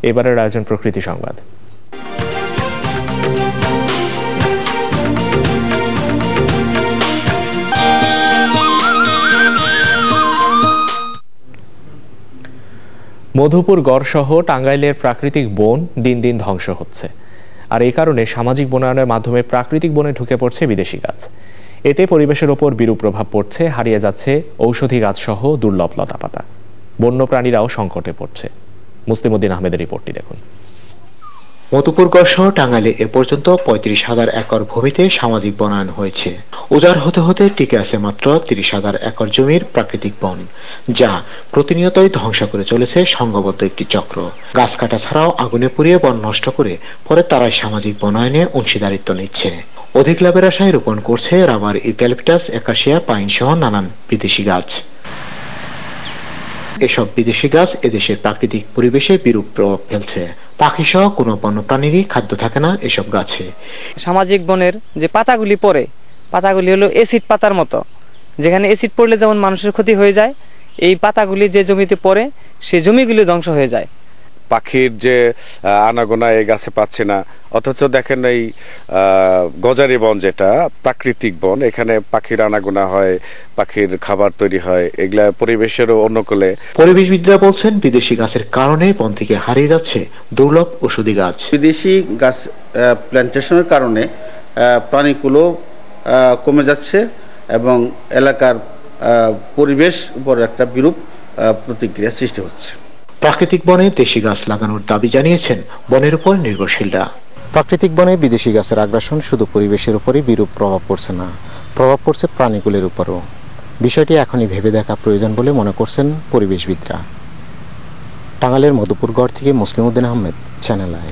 এবারের আয়োজন প্রকৃতি সংবাদ। মধুপুর গড়সহ টাঙ্গাইলের প্রাকৃতিক বন দিন দিন ধ্বংস হচ্ছে, আর এই কারণে সামাজিক বনায়নের মাধ্যমে প্রাকৃতিক বনে ঢুকে পড়ছে বিদেশি গাছ। এতে পরিবেশের ওপর বিরূপ প্রভাব পড়ছে, হারিয়ে যাচ্ছে ঔষধি গাছ সহ দুর্লভ লতাপাতা। বন্যপ্রাণীরাও সংকটে পড়ছে। মুসলিম উদ্দিন আহমেদের রিপোর্টটি দেখুন। মধুপুরগড় সহ টাঙ্গাইলে এ পর্যন্ত ৩৫,০০০ একর ভূমিতে সামাজিক বনায়ন হয়েছে। উজাড় হতে হতে টিকে আছে মাত্র ৩০,০০০ একর জমির প্রাকৃতিক বন, যা প্রতিনিয়তই ধ্বংস করে চলেছে সংঘবদ্ধ একটি চক্র। গাছ কাটা ছাড়াও আগুনে পুড়িয়ে বন নষ্ট করে পরে তারাই সামাজিক বনায়নে অংশীদারিত্ব নিচ্ছে। অধিক লাভের আশায় রোপণ করছে রাবার, ইউক্যালিপটাস, একাশিয়া, পাইন সহ নানান বিদেশি গাছ। এসব বিদেশি গাছ এদেশের প্রাকৃতিক পরিবেশে বিরূপ প্রভাব ফেলছে। পাখি সহ কোনো বন্যপ্রাণীরই খাদ্য থাকে না এসব গাছে। সামাজিক বনের যে পাতাগুলি পড়ে, পাতাগুলি হলো এসিড পাতার মতো, যেখানে এসিড পড়লে যেমন মানুষের ক্ষতি হয়ে যায়, এই পাতাগুলি যে জমিতে পড়ে সেই জমিগুলি ধ্বংস হয়ে যায়। পাখির যে আনাগোনা এই গাছে পাচ্ছে না, অথচ দেখেন এই গজারি বন যেটা প্রাকৃতিক বন, এখানে পাখির আনাগোনা হয়, পাখির খাবার তৈরি হয়, এগুলা পরিবেশেরও অনুকূলে। পরিবেশবিদরা বলছেন বিদেশি গাছের কারণে বন থেকে হারিয়ে যাচ্ছে দুর্লভ ঔষধি গাছ। বিদেশি গাছ প্ল্যান্টেশনের কারণে প্রাণীগুলো কমে যাচ্ছে এবং এলাকার পরিবেশ উপর একটা বিরূপ প্রতিক্রিয়া সৃষ্টি হচ্ছে। প্রাকৃতিক বনে দেশি গাছ লাগানোর দাবি জানিয়েছেন বনের উপর নির্ভরশীলরা। প্রাকৃতিক বনে বিদেশি গাছের আগ্রাসন শুধু পরিবেশের উপরই বিরূপ প্রভাব পড়ছে না, প্রভাব পড়ছে প্রাণীকুলের উপরও। বিষয়টি এখনই ভেবে দেখা প্রয়োজন বলে মনে করছেন পরিবেশবিদরা। টাঙ্গাইলের মধুপুরগড় থেকে মুসলিম উদ্দিন আহমেদ, চ্যানেল আই।